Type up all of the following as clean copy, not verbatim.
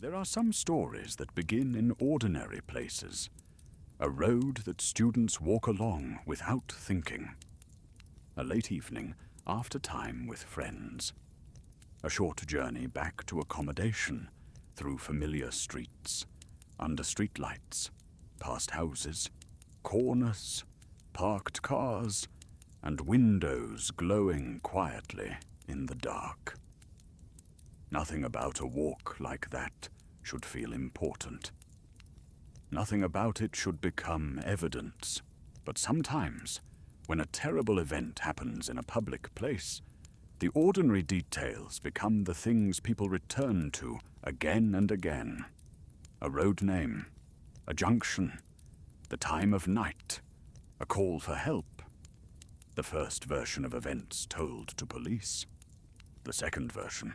There are some stories that begin in ordinary places, a road that students walk along without thinking, a late evening after time with friends, a short journey back to accommodation through familiar streets, under streetlights, past houses, corners, parked cars, and windows glowing quietly in the dark. Nothing about a walk like that should feel important. Nothing about it should become evidence. But sometimes, when a terrible event happens in a public place, the ordinary details become the things people return to again and again. A road name, a junction, the time of night, a call for help, the first version of events told to police, the second version,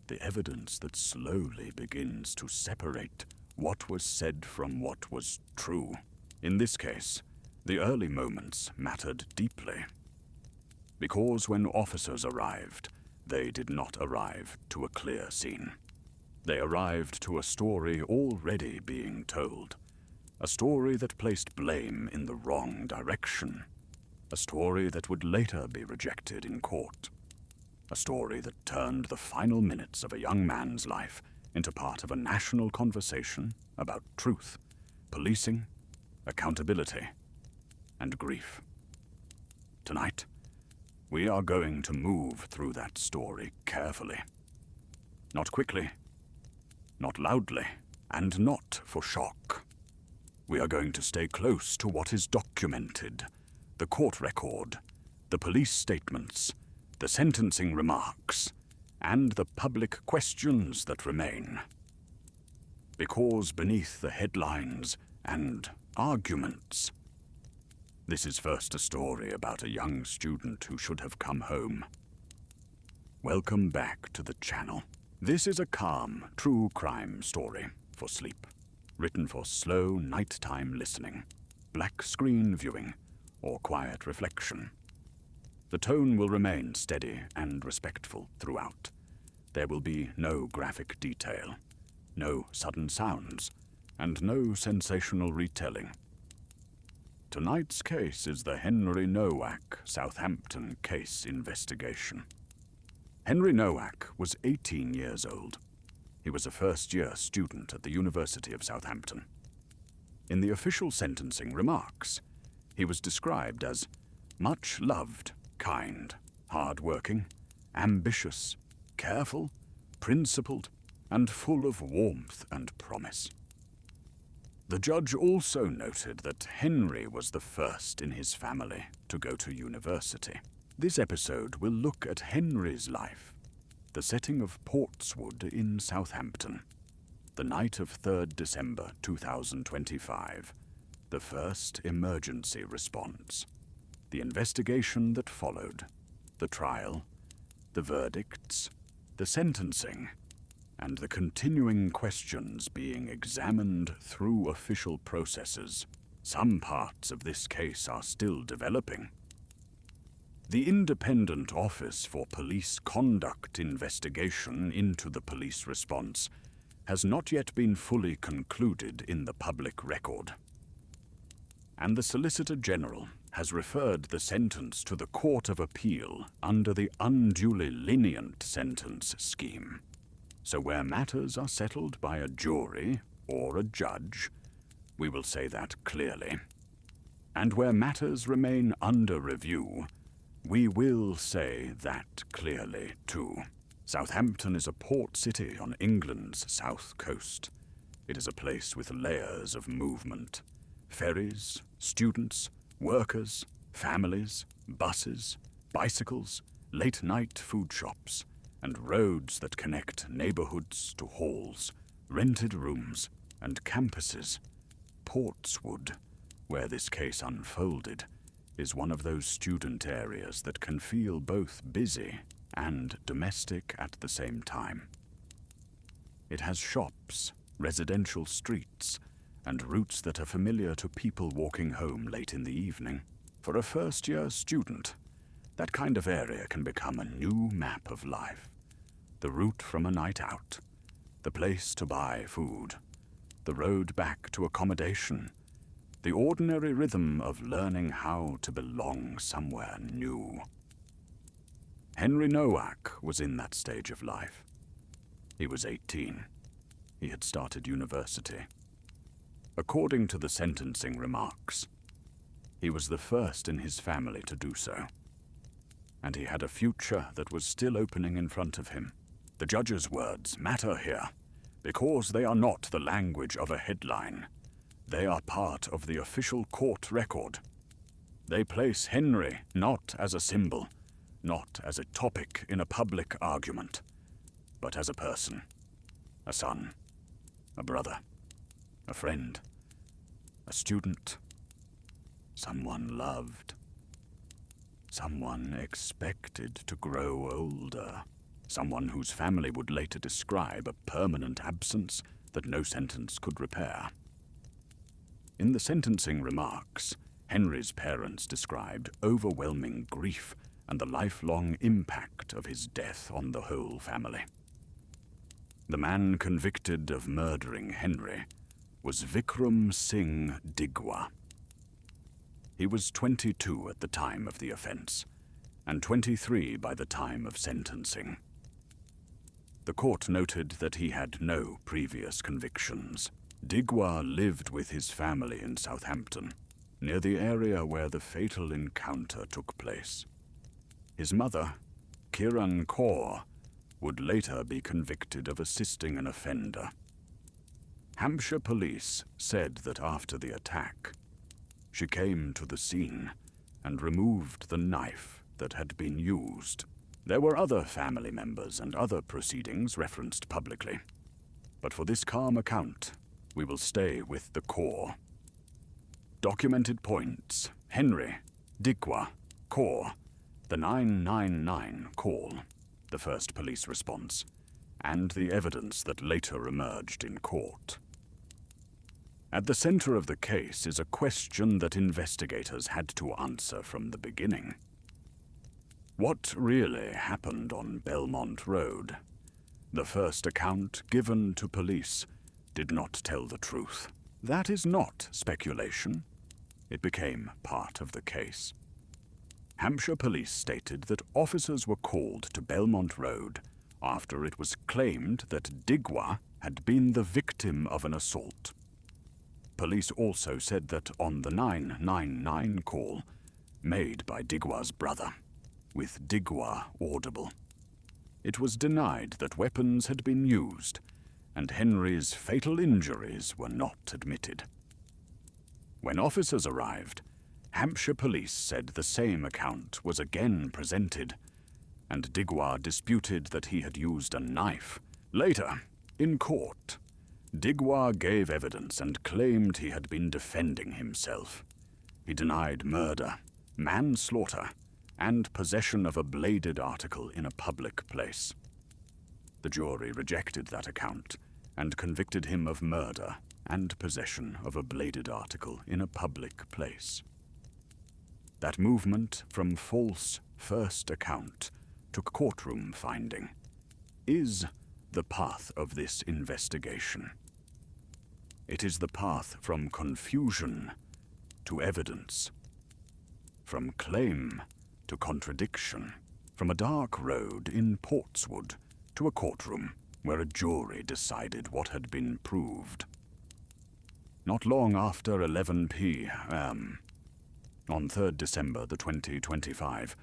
the evidence that slowly begins to separate what was said from what was true. In this case, the early moments mattered deeply, because when officers arrived, they did not arrive to a clear scene. They arrived to a story already being told, a story that placed blame in the wrong direction, a story that would later be rejected in court, a story that turned the final minutes of a young man's life into part of a national conversation about truth, policing, accountability, and grief. Tonight, we are going to move through that story carefully. Not quickly, not loudly, and not for shock. We are going to stay close to what is documented, the court record, the police statements, the sentencing remarks, and the public questions that remain. Because beneath the headlines and arguments, this is first a story about a young student who should have come home. Welcome back to the channel. This is a calm, true crime story for sleep, written for slow nighttime listening, black screen viewing, or quiet reflection. The tone will remain steady and respectful throughout. There will be no graphic detail, no sudden sounds, and no sensational retelling. Tonight's case is the Henry Nowak Southampton case investigation. Henry Nowak was 18 years old. He was a first-year student at the University of Southampton. In the official sentencing remarks, he was described as much loved, kind, hard-working, ambitious, careful, principled, and full of warmth and promise. The judge also noted that Henry was the first in his family to go to university. This episode will look at Henry's life, the setting of Portswood in Southampton, the night of 3rd December 2025, the first emergency response, the investigation that followed, the trial, the verdicts, the sentencing, and the continuing questions being examined through official processes. Some parts of this case are still developing. The Independent Office for Police Conduct investigation into the police response has not yet been fully concluded in the public record, and the Solicitor General has referred the sentence to the Court of Appeal under the unduly lenient sentence scheme. So where matters are settled by a jury or a judge, we will say that clearly. And where matters remain under review, we will say that clearly too. Southampton is a port city on England's south coast. It is a place with layers of movement. Ferries, students, workers, families, buses, bicycles, late-night food shops, and roads that connect neighborhoods to halls, rented rooms, and campuses. Portswood, where this case unfolded, is one of those student areas that can feel both busy and domestic at the same time. It has shops, residential streets, and routes that are familiar to people walking home late in the evening. For a first-year student, that kind of area can become a new map of life. The route from a night out, the place to buy food, the road back to accommodation, the ordinary rhythm of learning how to belong somewhere new. Henry Nowak was in that stage of life. He was 18. He had started university. According to the sentencing remarks, he was the first in his family to do so, and he had a future that was still opening in front of him. The judge's words matter here, because they are not the language of a headline. They are part of the official court record. They place Henry not as a symbol, not as a topic in a public argument, but as a person, a son, a brother, a friend, a student, someone loved, someone expected to grow older, someone whose family would later describe a permanent absence that no sentence could repair. In the sentencing remarks, Henry's parents described overwhelming grief and the lifelong impact of his death on the whole family. The man convicted of murdering Henry was Vickrum Singh Digwa. He was 22 at the time of the offense, and 23 by the time of sentencing. The court noted that he had no previous convictions. Digwa lived with his family in Southampton, near the area where the fatal encounter took place. His mother, Kiran Kaur, would later be convicted of assisting an offender. Hampshire police said that after the attack, she came to the scene and removed the knife that had been used. There were other family members and other proceedings referenced publicly, but for this calm account, we will stay with the core. Documented points: Henry, Digwa, Kaur, the 999 call, the first police response, and the evidence that later emerged in court. At the center of the case is a question that investigators had to answer from the beginning. What really happened on Belmont Road? The first account given to police did not tell the truth. That is not speculation. It became part of the case. Hampshire police stated that officers were called to Belmont Road after it was claimed that Digwa had been the victim of an assault. Police also said that on the 999 call, made by Digwa's brother, with Digwa audible, it was denied that weapons had been used, and Henry's fatal injuries were not admitted. When officers arrived, Hampshire police said the same account was again presented, and Digwa disputed that he had used a knife. Later, in court, Digwa gave evidence and claimed he had been defending himself. He denied murder, manslaughter, and possession of a bladed article in a public place. The jury rejected that account and convicted him of murder and possession of a bladed article in a public place. That movement from false first account to courtroom finding is the path of this investigation. It is the path from confusion to evidence, from claim to contradiction, from a dark road in Portswood to a courtroom where a jury decided what had been proved. Not long after 11 p.m., on 3rd December 2025,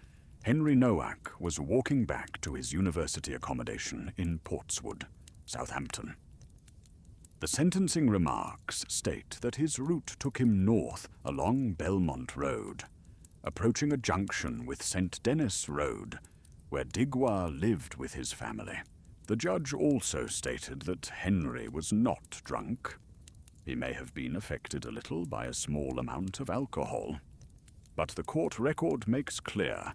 Henry Nowak was walking back to his university accommodation in Portswood, Southampton. The sentencing remarks state that his route took him north along Belmont Road, approaching a junction with St. Denis Road, where Digwa lived with his family. The judge also stated that Henry was not drunk. He may have been affected a little by a small amount of alcohol, but the court record makes clear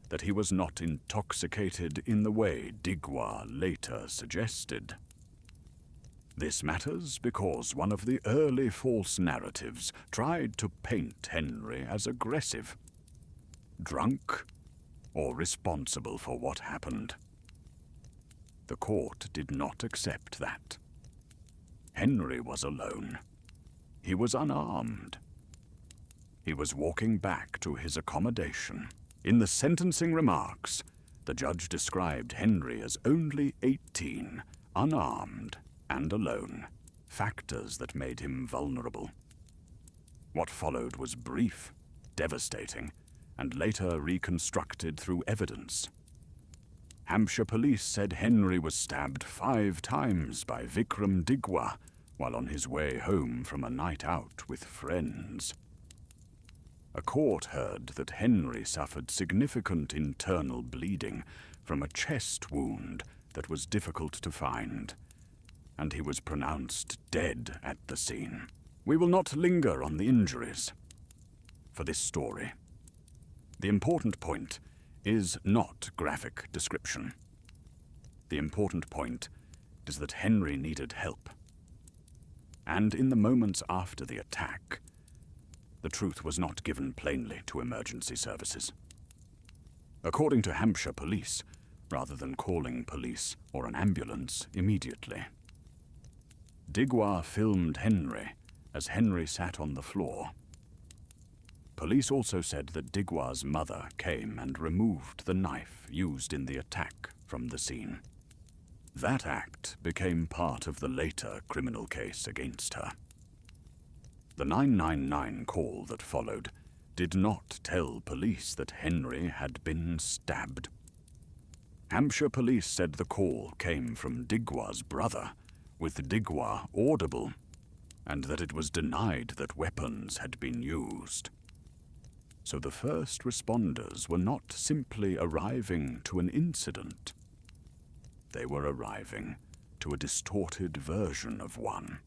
that he was not intoxicated in the way Digwa later suggested. This matters because one of the early false narratives tried to paint Henry as aggressive, drunk, or responsible for what happened. The court did not accept that. Henry was alone. He was unarmed. He was walking back to his accommodation. In the sentencing remarks, the judge described Henry as only 18, unarmed, and alone, factors that made him vulnerable. What followed was brief, devastating, and later reconstructed through evidence. Hampshire police said Henry was stabbed 5 times by Vickrum Digwa while on his way home from a night out with friends. A court heard that Henry suffered significant internal bleeding from a chest wound that was difficult to find, and he was pronounced dead at the scene. We will not linger on the injuries for this story. The important point is not graphic description. The important point is that Henry needed help. And in the moments after the attack, the truth was not given plainly to emergency services. According to Hampshire police, rather than calling police or an ambulance immediately, Digwa filmed Henry as Henry sat on the floor. Police also said that Digwa's mother came and removed the knife used in the attack from the scene. That act became part of the later criminal case against her. The 999 call that followed did not tell police that Henry had been stabbed. Hampshire police said the call came from Digwa's brother, with Digwa audible, and that it was denied that weapons had been used. So the first responders were not simply arriving to an incident. They were arriving to a distorted version of one.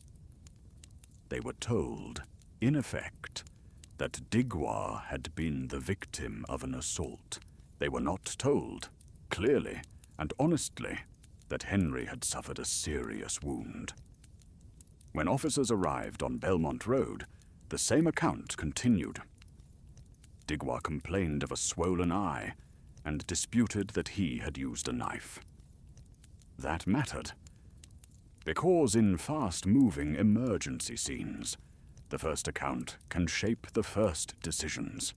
They were told, in effect, that Digwa had been the victim of an assault. They were not told, clearly and honestly, that Henry had suffered a serious wound. When officers arrived on Belmont Road, the same account continued. Digwa complained of a swollen eye and disputed that he had used a knife. That mattered, because in fast-moving emergency scenes, the first account can shape the first decisions.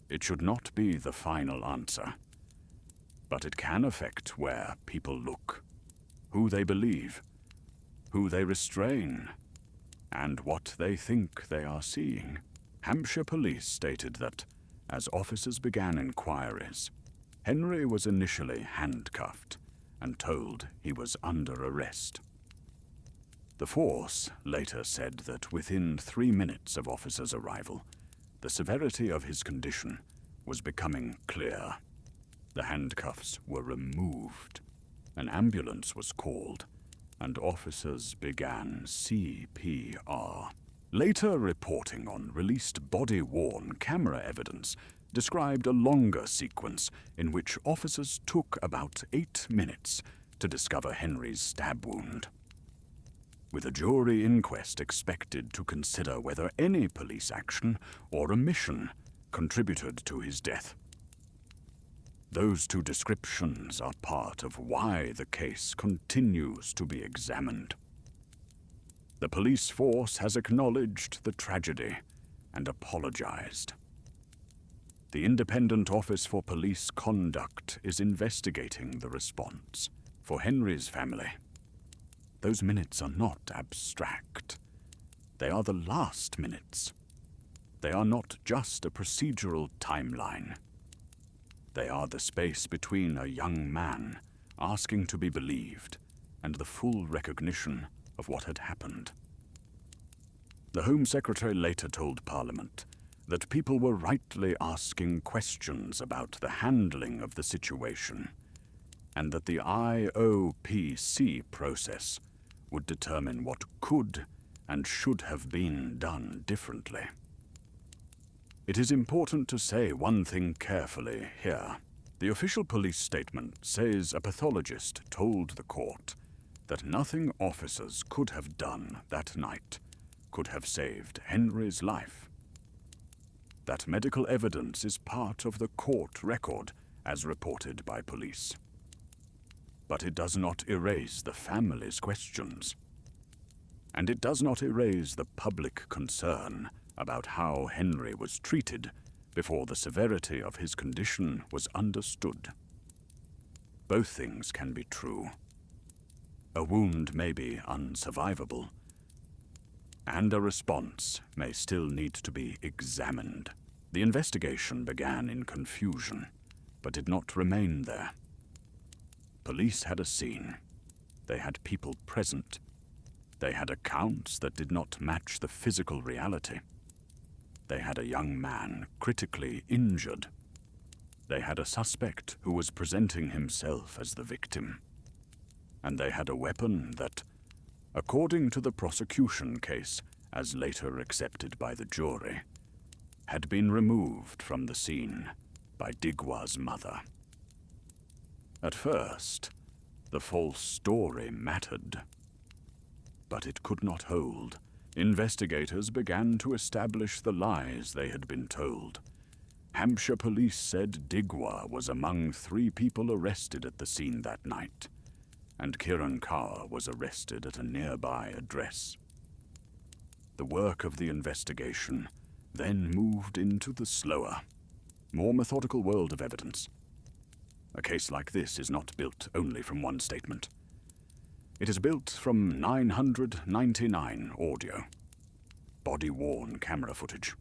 It should not be the final answer, but it can affect where people look, who they believe, who they restrain, and what they think they are seeing. Hampshire police stated that, as officers began inquiries, Henry was initially handcuffed and told he was under arrest. The force later said that within 3 minutes of officers' arrival, the severity of his condition was becoming clear. The handcuffs were removed, an ambulance was called, and officers began CPR. Later reporting on released body-worn camera evidence described a longer sequence in which officers took about 8 minutes to discover Henry's stab wound. With a jury inquest expected to consider whether any police action or omission contributed to his death. Those 2 descriptions are part of why the case continues to be examined. The police force has acknowledged the tragedy and apologized. The Independent Office for Police Conduct is investigating the response. For Henry's family, those minutes are not abstract. They are the last minutes. They are not just a procedural timeline. They are the space between a young man asking to be believed and the full recognition of what had happened. The Home Secretary later told Parliament that people were rightly asking questions about the handling of the situation, and that the IOPC process would determine what could and should have been done differently. It is important to say one thing carefully here. The official police statement says a pathologist told the court that nothing officers could have done that night could have saved Henry's life. That medical evidence is part of the court record as reported by police. But it does not erase the family's questions. and it does not erase the public concern about how Henry was treated before the severity of his condition was understood. Both things can be true. A wound may be unsurvivable, and a response may still need to be examined. The investigation began in confusion, but did not remain there. Police had a scene. They had people present. They had accounts that did not match the physical reality. They had a young man critically injured. They had a suspect who was presenting himself as the victim. And they had a weapon that, according to the prosecution case, as later accepted by the jury, had been removed from the scene by Digwa's mother. At first, the false story mattered. But it could not hold. Investigators began to establish the lies they had been told. Hampshire police said Digwa was among 3 people arrested at the scene that night, and Kiran Kaur was arrested at a nearby address. The work of the investigation then moved into the slower, more methodical world of evidence. A case like this is not built only from one statement. It is built from 999 audio, body-worn camera footage,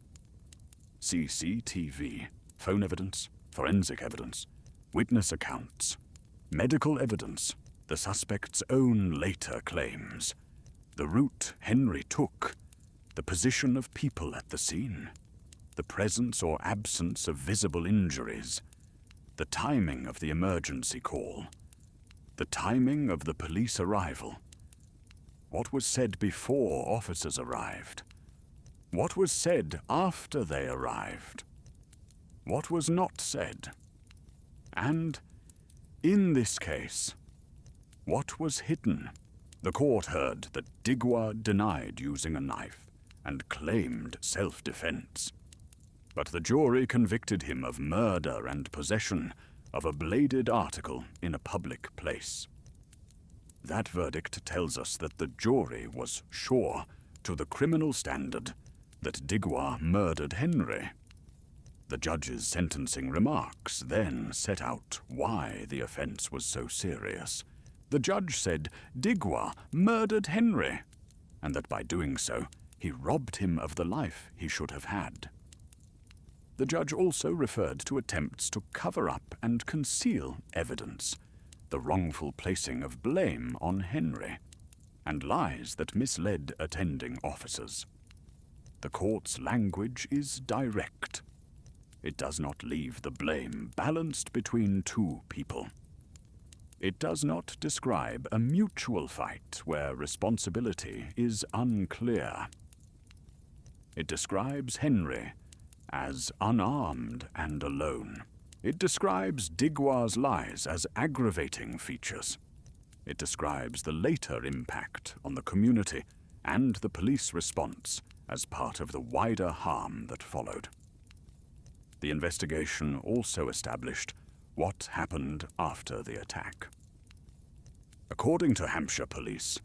CCTV, phone evidence, forensic evidence, witness accounts, medical evidence, the suspect's own later claims, the route Henry took, the position of people at the scene, the presence or absence of visible injuries, the timing of the emergency call, the timing of the police arrival, what was said before officers arrived, what was said after they arrived, what was not said, and, in this case, what was hidden. The court heard that Digwa denied using a knife and claimed self-defense, but the jury convicted him of murder and possession of a bladed article in a public place. That verdict tells us that the jury was sure, to the criminal standard, that Digwa murdered Henry. The judge's sentencing remarks then set out why the offense was so serious. The judge said Digwa murdered Henry, and that by doing so, he robbed him of the life he should have had. The judge also referred to attempts to cover up and conceal evidence, the wrongful placing of blame on Henry, and lies that misled attending officers. The court's language is direct. It does not leave the blame balanced between 2 people. It does not describe a mutual fight where responsibility is unclear. It describes Henry as unarmed and alone. It describes Digwa's lies as aggravating features. It describes the later impact on the community and the police response as part of the wider harm that followed. The investigation also established what happened after the attack. According to Hampshire police,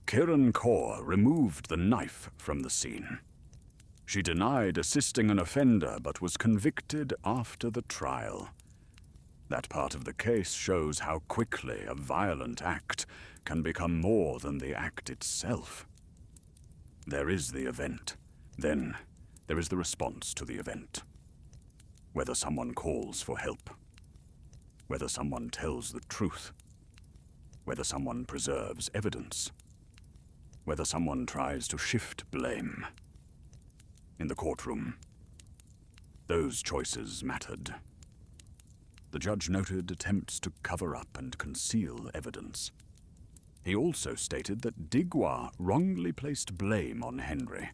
Kiran Kaur removed the knife from the scene. She denied assisting an offender but was convicted after the trial. That part of the case shows how quickly a violent act can become more than the act itself. There is the event. Then there is the response to the event. Whether someone calls for help, whether someone tells the truth, whether someone preserves evidence, whether someone tries to shift blame. In the courtroom, those choices mattered. The judge noted attempts to cover up and conceal evidence. He also stated that Digwa wrongly placed blame on Henry,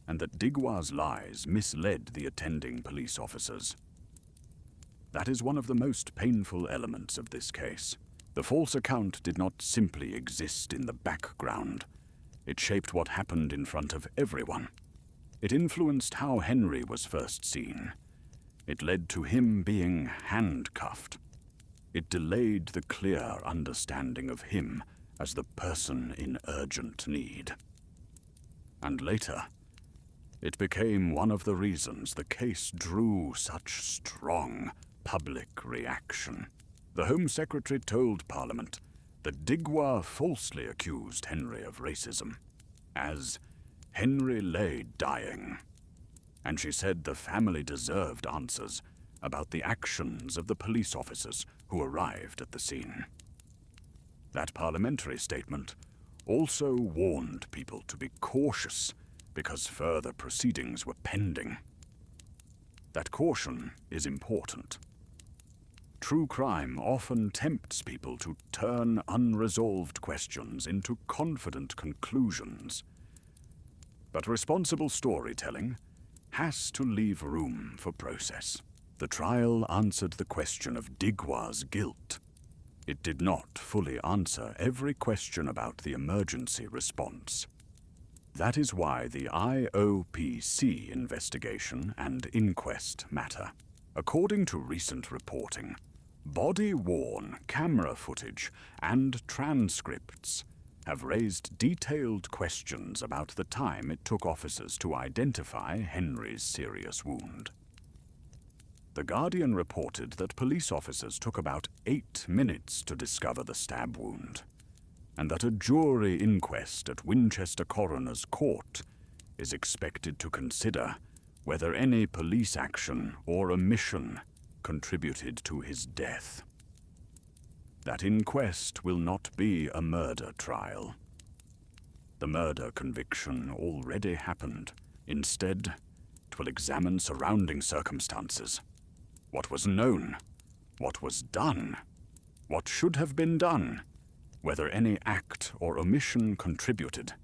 and that Digwa's lies misled the attending police officers. That is one of the most painful elements of this case. The false account did not simply exist in the background. It shaped what happened in front of everyone. It influenced how Henry was first seen. It led to him being handcuffed. It delayed the clear understanding of him as the person in urgent need. And later, it became one of the reasons the case drew such strong public reaction. The Home Secretary told Parliament that Digwa falsely accused Henry of racism, as Henry lay dying, and she said the family deserved answers about the actions of the police officers who arrived at the scene. That parliamentary statement also warned people to be cautious because further proceedings were pending. That caution is important. True crime often tempts people to turn unresolved questions into confident conclusions. But responsible storytelling has to leave room for process. The trial answered the question of Digwa's guilt. It did not fully answer every question about the emergency response. That is why the IOPC investigation and inquest matter. According to recent reporting, body-worn camera footage and transcripts have raised detailed questions about the time it took officers to identify Henry's serious wound. The Guardian reported that police officers took about 8 minutes to discover the stab wound, and that a jury inquest at Winchester Coroner's Court is expected to consider whether any police action or omission contributed to his death. That inquest will not be a murder trial. The murder conviction already happened. Instead, it will examine surrounding circumstances. What was known, what was done, what should have been done, whether any act or omission contributed.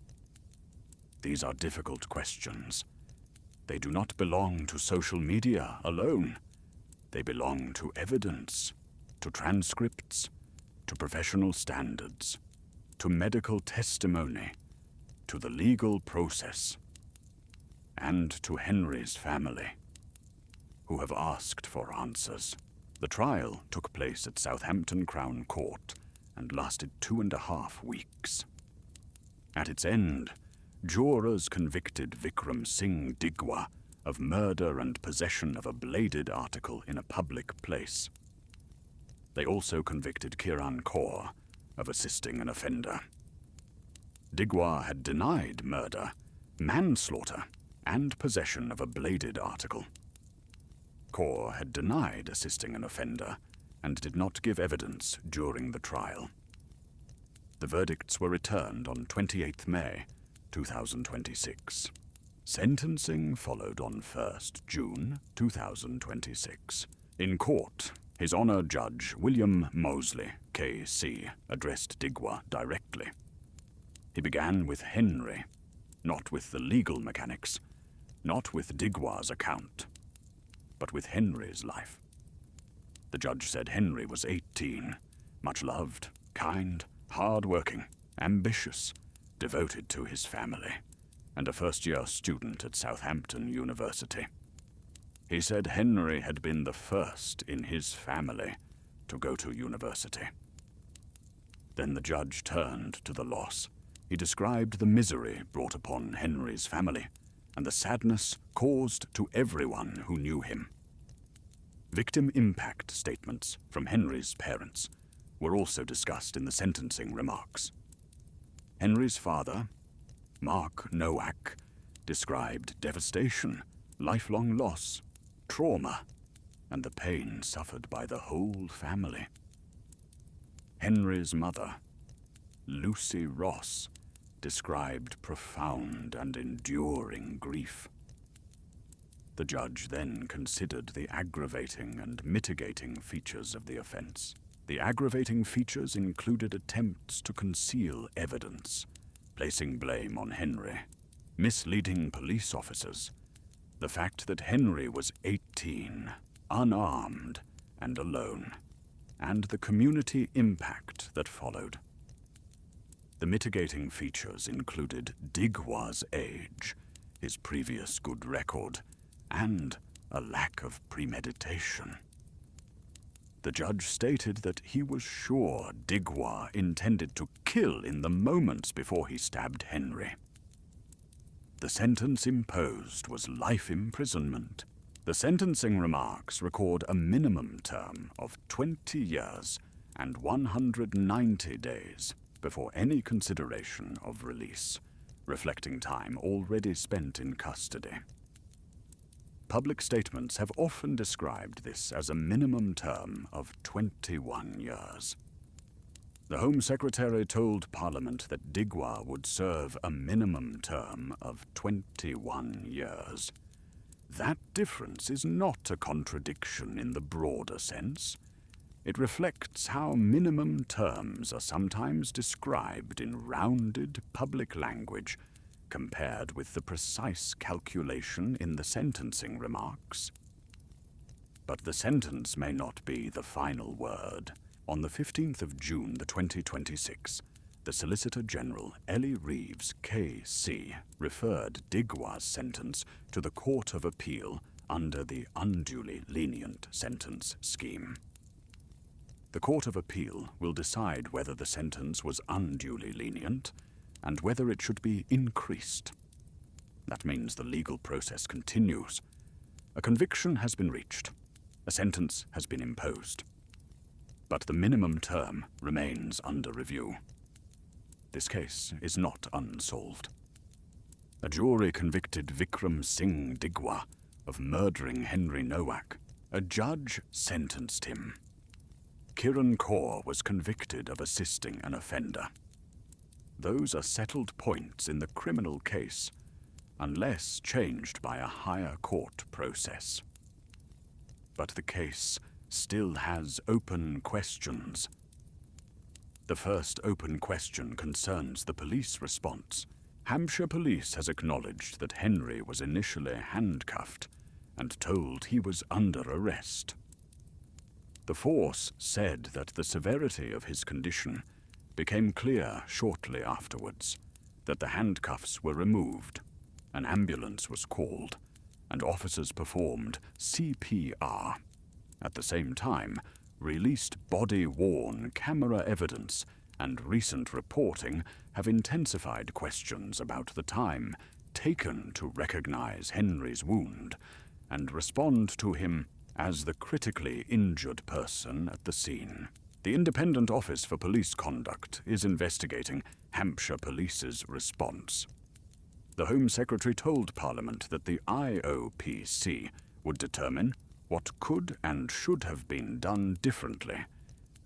These are difficult questions. They do not belong to social media alone. They belong to evidence, to transcripts, to professional standards, to medical testimony, to the legal process, and to Henry's family, who have asked for answers. The trial took place at Southampton Crown Court and lasted 2.5 weeks. At its end, jurors convicted Vickrum Singh Digwa of murder and possession of a bladed article in a public place. They also convicted Kiran Kaur of assisting an offender. Digwa had denied murder, manslaughter, and possession of a bladed article. Kaur had denied assisting an offender and did not give evidence during the trial. The verdicts were returned on 28 May 2026. Sentencing followed on 1st June 2026. In court, His Honour Judge William Mosley, K.C., addressed Digwa directly. He began with Henry, not with the legal mechanics, not with Digwa's account, but with Henry's life. The judge said Henry was 18, much loved, kind, hard-working, ambitious, devoted to his family, and a first-year student at Southampton University. He said Henry had been the first in his family to go to university. Then the judge turned to the loss. He described the misery brought upon Henry's family and the sadness caused to everyone who knew him. Victim impact statements from Henry's parents were also discussed in the sentencing remarks. Henry's father, Mark Nowak, described devastation, lifelong loss, trauma, and the pain suffered by the whole family. Henry's mother, Lucy Ross, described profound and enduring grief. The judge then considered the aggravating and mitigating features of the offense. The aggravating features included attempts to conceal evidence, placing blame on Henry, misleading police officers, the fact that Henry was 18, unarmed, and alone, and the community impact that followed. The mitigating features included Digwa's age, his previous good record, and a lack of premeditation. The judge stated that he was sure Digwa intended to kill in the moments before he stabbed Henry. The sentence imposed was life imprisonment. The sentencing remarks record a minimum term of 20 years and 190 days before any consideration of release, reflecting time already spent in custody. Public statements have often described this as a minimum term of 21 years. The Home Secretary told Parliament that Digwa would serve a minimum term of 21 years. That difference is not a contradiction in the broader sense. It reflects how minimum terms are sometimes described in rounded public language compared with the precise calculation in the sentencing remarks. But the sentence may not be the final word. On the 15th of June 2026, the Solicitor General Ellie Reeves, KC, referred Digwa's sentence to the Court of Appeal under the unduly lenient sentence scheme. The Court of Appeal will decide whether the sentence was unduly lenient and whether it should be increased. That means the legal process continues. A conviction has been reached. A sentence has been imposed. But the minimum term remains under review. This case is not unsolved. A jury convicted Vickrum Singh Digwa of murdering Henry Nowak. A judge sentenced him. Kiran Kaur was convicted of assisting an offender. Those are settled points in the criminal case, unless changed by a higher court process. But the case still has open questions. The first open question concerns the police response. Hampshire Police has acknowledged that Henry was initially handcuffed and told he was under arrest. The force said that the severity of his condition became clear shortly afterwards, that the handcuffs were removed, an ambulance was called, and officers performed CPR. At the same time, released body-worn camera evidence and recent reporting have intensified questions about the time taken to recognize Henry's wound and respond to him as the critically injured person at the scene. The Independent Office for Police Conduct is investigating Hampshire Police's response. The Home Secretary told Parliament that the IOPC would determine what could and should have been done differently,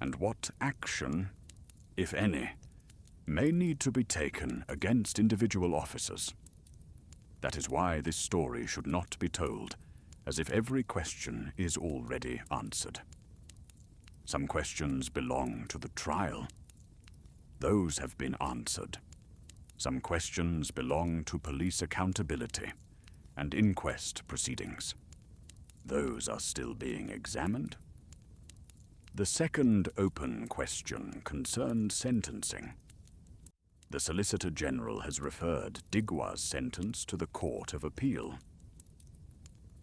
and what action, if any, may need to be taken against individual officers. That is why this story should not be told as if every question is already answered. Some questions belong to the trial. Those have been answered. Some questions belong to police accountability and inquest proceedings. Those are still being examined. The second open question concerns sentencing. The Solicitor General has referred Digwa's sentence to the Court of Appeal.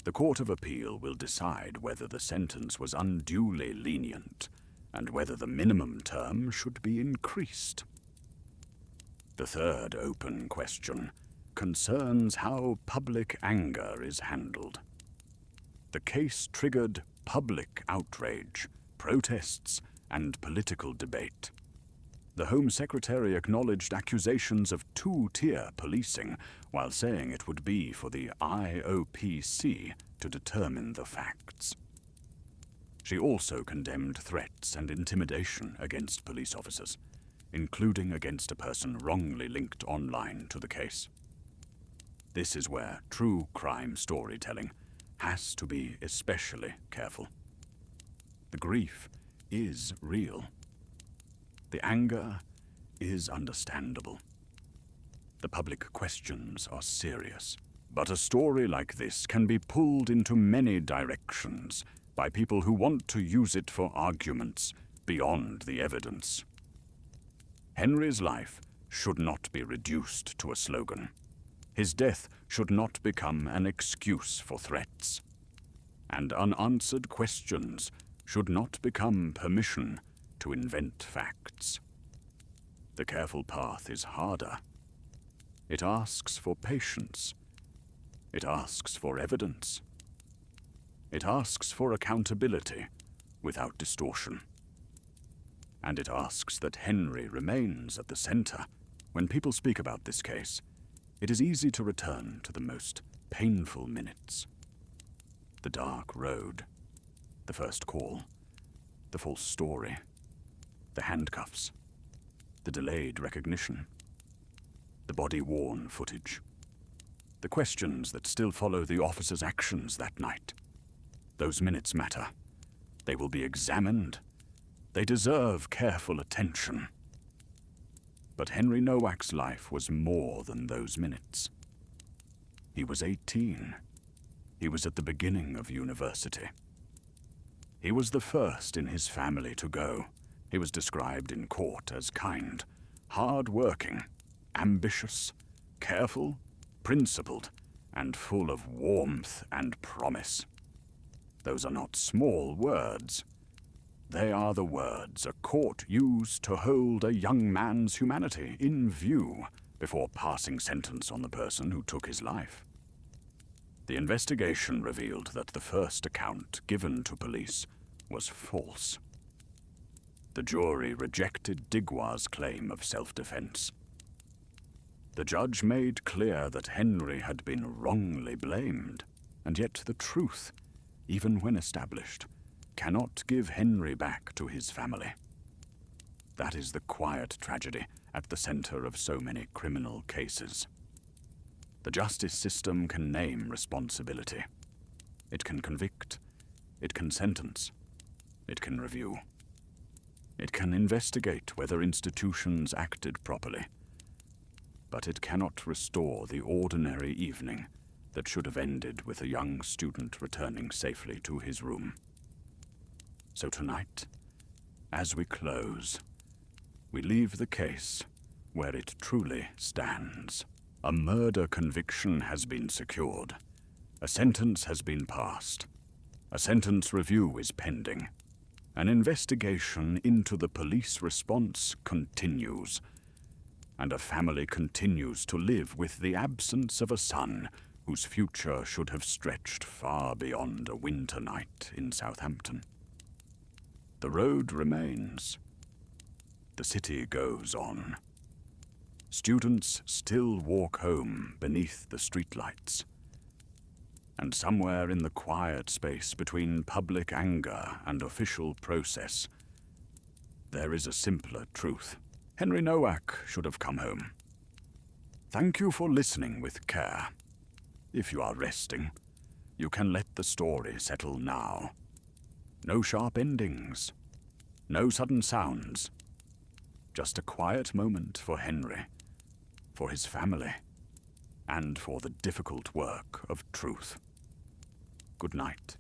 The Court of Appeal will decide whether the sentence was unduly lenient and whether the minimum term should be increased. The third open question concerns how public anger is handled. The case triggered public outrage, protests, and political debate. The Home Secretary acknowledged accusations of two-tier policing while saying it would be for the IOPC to determine the facts. She also condemned threats and intimidation against police officers, including against a person wrongly linked online to the case. This is where true crime storytelling has to be especially careful. The grief is real. The anger is understandable. The public questions are serious. But a story like this can be pulled into many directions by people who want to use it for arguments beyond the evidence. Henry's life should not be reduced to a slogan. His death should not become an excuse for threats. And unanswered questions should not become permission to invent facts. The careful path is harder. It asks for patience. It asks for evidence. It asks for accountability without distortion. And it asks that Henry remains at the center. When people speak about this case, it is easy to return to the most painful minutes. The dark road, the first call, the false story, the handcuffs, the delayed recognition, the body-worn footage, the questions that still follow the officer's actions that night. Those minutes matter. They will be examined. They deserve careful attention. But Henry Nowak's life was more than those minutes. He was 18. He was at the beginning of university. He was the first in his family to go. He was described in court as kind, hard-working, ambitious, careful, principled, and full of warmth and promise. Those are not small words. They are the words a court used to hold a young man's humanity in view before passing sentence on the person who took his life. The investigation revealed that the first account given to police was false. The jury rejected Digwa's claim of self-defense. The judge made clear that Henry had been wrongly blamed, and yet the truth, even when established, cannot give Henry back to his family. That is the quiet tragedy at the center of so many criminal cases. The justice system can name responsibility. It can convict. It can sentence. It can review. It can investigate whether institutions acted properly. But it cannot restore the ordinary evening that should have ended with a young student returning safely to his room. So tonight, as we close, we leave the case where it truly stands. A murder conviction has been secured. A sentence has been passed. A sentence review is pending. An investigation into the police response continues. And a family continues to live with the absence of a son whose future should have stretched far beyond a winter night in Southampton. The road remains. The city goes on. Students still walk home beneath the streetlights. And somewhere in the quiet space between public anger and official process, there is a simpler truth. Henry Nowak should have come home. Thank you for listening with care. If you are resting, you can let the story settle now. No sharp endings. No sudden sounds. Just a quiet moment for Henry, for his family, and for the difficult work of truth. Good night.